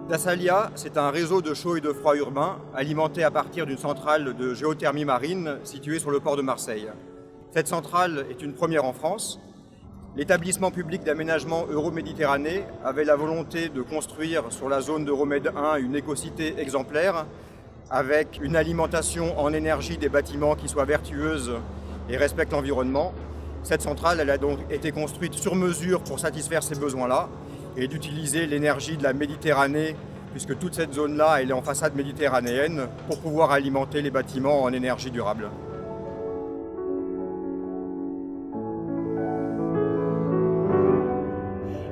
Dassalia, c'est un réseau de chaud et de froid urbain alimenté à partir d'une centrale de géothermie marine située sur le port de Marseille. Cette centrale est une première en France. L'établissement public d'aménagement Euroméditerranée avait la volonté de construire sur la zone d'Euromed 1 une écocité exemplaire avec une alimentation en énergie des bâtiments qui soit vertueuse et respecte l'environnement. Cette centrale, elle a donc été construite sur mesure pour satisfaire ces besoins-là et d'utiliser l'énergie de la Méditerranée, puisque toute cette zone-là, elle est en façade méditerranéenne, pour pouvoir alimenter les bâtiments en énergie durable.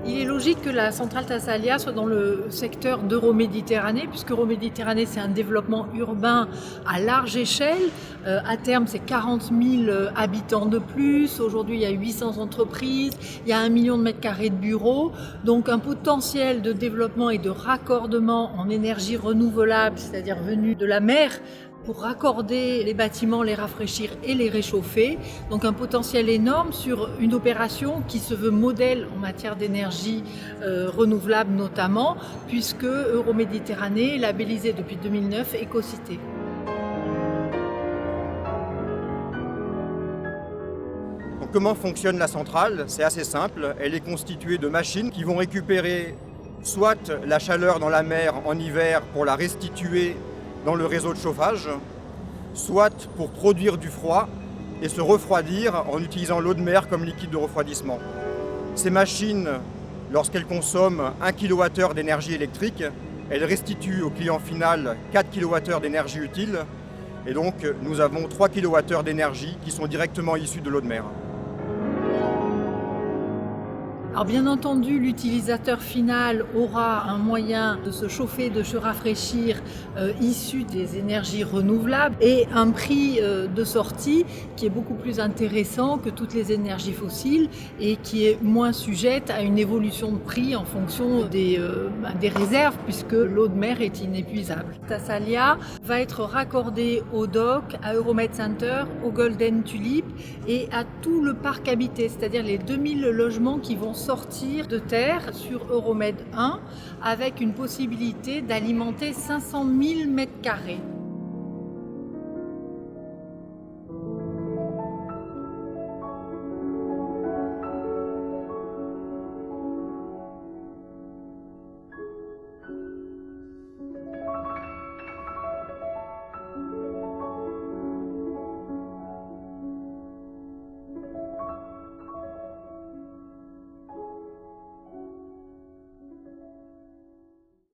Il est logique que la centrale Dassalia soit dans le secteur d'Euroméditerranée, puisque Euroméditerranée, c'est un développement urbain à large échelle. À terme, c'est 40 000 habitants de plus. Aujourd'hui, il y a 800 entreprises, il y a 1 million de mètres carrés de bureaux. Donc, un potentiel de développement et de raccordement en énergie renouvelable, c'est-à-dire venue de la mer, pour raccorder les bâtiments, les rafraîchir et les réchauffer. Donc un potentiel énorme sur une opération qui se veut modèle en matière d'énergie renouvelable notamment, puisque Euroméditerranée est labellisée depuis 2009 Écocité. Donc, comment fonctionne la centrale? C'est assez simple. Elle est constituée de machines qui vont récupérer soit la chaleur dans la mer en hiver pour la restituer dans le réseau de chauffage, soit pour produire du froid et se refroidir en utilisant l'eau de mer comme liquide de refroidissement. Ces machines, lorsqu'elles consomment 1 kWh d'énergie électrique, elles restituent au client final 4 kWh d'énergie utile, et donc nous avons 3 kWh d'énergie qui sont directement issus de l'eau de mer. Alors bien entendu, l'utilisateur final aura un moyen de se chauffer, de se rafraîchir issu des énergies renouvelables et un prix de sortie qui est beaucoup plus intéressant que toutes les énergies fossiles et qui est moins sujette à une évolution de prix en fonction des réserves, puisque l'eau de mer est inépuisable. Dassalia va être raccordé au dock, à Euromed Center, au Golden Tulip et à tout le parc habité, c'est-à-dire les 2000 logements qui vont sortir de terre sur Euromed 1 avec une possibilité d'alimenter 500 000 m².